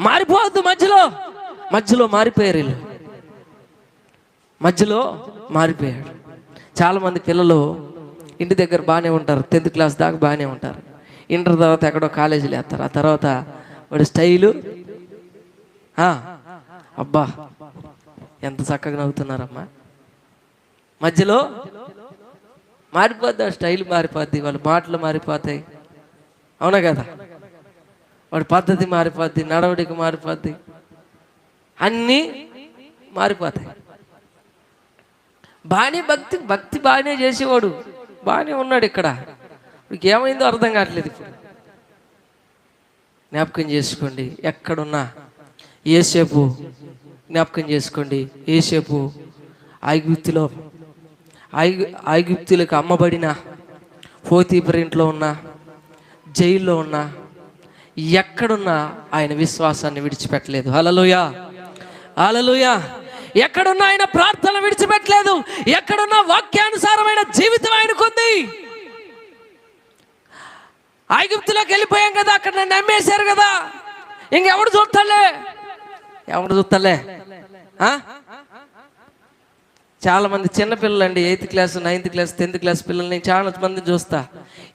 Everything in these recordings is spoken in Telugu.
మారిపోవద్దు. మధ్యలో మధ్యలో మారిపోయారు వీళ్ళు, మధ్యలో మారిపోయాడు. చాలామంది పిల్లలు ఇంటి దగ్గర బాగానే ఉంటారు, 10th క్లాస్ దాకా బాగానే ఉంటారు. ఇంటర్ తర్వాత ఎక్కడో కాలేజీలు వేస్తారు. ఆ తర్వాత వాడి స్టైలు, అబ్బా ఎంత చక్కగా నవ్వుతున్నారమ్మా. మధ్యలో మారిపోద్ది, ఆ స్టైల్ మారిపోద్ది, వాళ్ళ మాటలు మారిపోతాయి, అవునా కదా? వాడి పద్ధతి మారిపోద్ది, నడవడికి మారిపోద్ది, అన్నీ మారిపోతాయి. బాగానే భక్తి బాగానే చేసేవాడు, బాగానే ఉన్నాడు. ఇక్కడ ఏమైందో అర్థం కావట్లేదు. ఇప్పుడు జ్ఞాపకం చేసుకోండి, ఎక్కడున్నా యేసేపు జ్ఞాపకం చేసుకోండి. యేసేపు ఐగుప్తులకు అమ్మబడిన, పోతీఫర్ ఇంట్లో ఉన్న, జైల్లో ఉన్న, ఎక్కడున్నా ఆయన విశ్వాసాన్ని విడిచిపెట్టలేదు. హల్లెలూయా, హల్లెలూయా. ఎక్కడున్నా ఆయన ప్రార్థన విడిచిపెట్టలేదు. ఎక్కడున్నా వాక్యానుసారమైన జీవితం ఆయనకుంది. ఐగుప్తులోకి వెళ్ళిపోయాం కదా, అక్కడ నన్ను నమ్మేశారు కదా, ఇంకెవడు చూస్తాలే. చాలా మంది చిన్నపిల్లలు అండి, 8th class 9th class 10th class పిల్లల్ని చాలా మంది చూస్తా.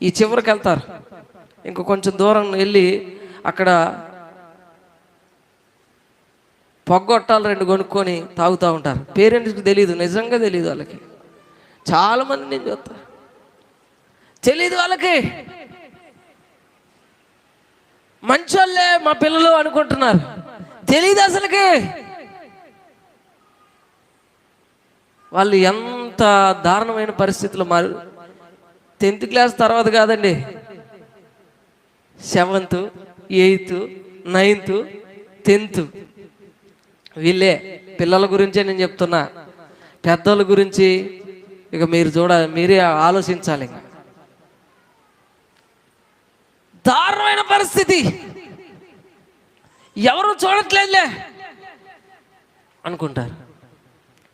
ఈ చివరికి వెళ్తారు, ఇంకో కొంచెం దూరం వెళ్ళి అక్కడ పొగ్గొట్టాలు 2 కొనుక్కొని తాగుతూ ఉంటారు. పేరెంట్స్కి తెలియదు, నిజంగా తెలియదు వాళ్ళకి. చాలా మంది నేను చూస్తా, తెలియదు వాళ్ళకి. మంచోళ్ళే మా పిల్లలు అనుకుంటున్నారు, తెలియదు అసలుకి. వాళ్ళు ఎంత దారుణమైన పరిస్థితుల్లో 10th క్లాస్ తర్వాత కాదండి, 7th 8th 9th 10th వీళ్ళే. పిల్లల గురించే నేను చెప్తున్నా, పెద్దల గురించి ఇక మీరే ఆలోచించాలి. దారుణమైన పరిస్థితి, ఎవరు చూడట్లేదులే అనుకుంటారు.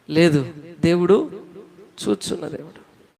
లేదు, దేవుడు చూస్తున్న దేవుడు.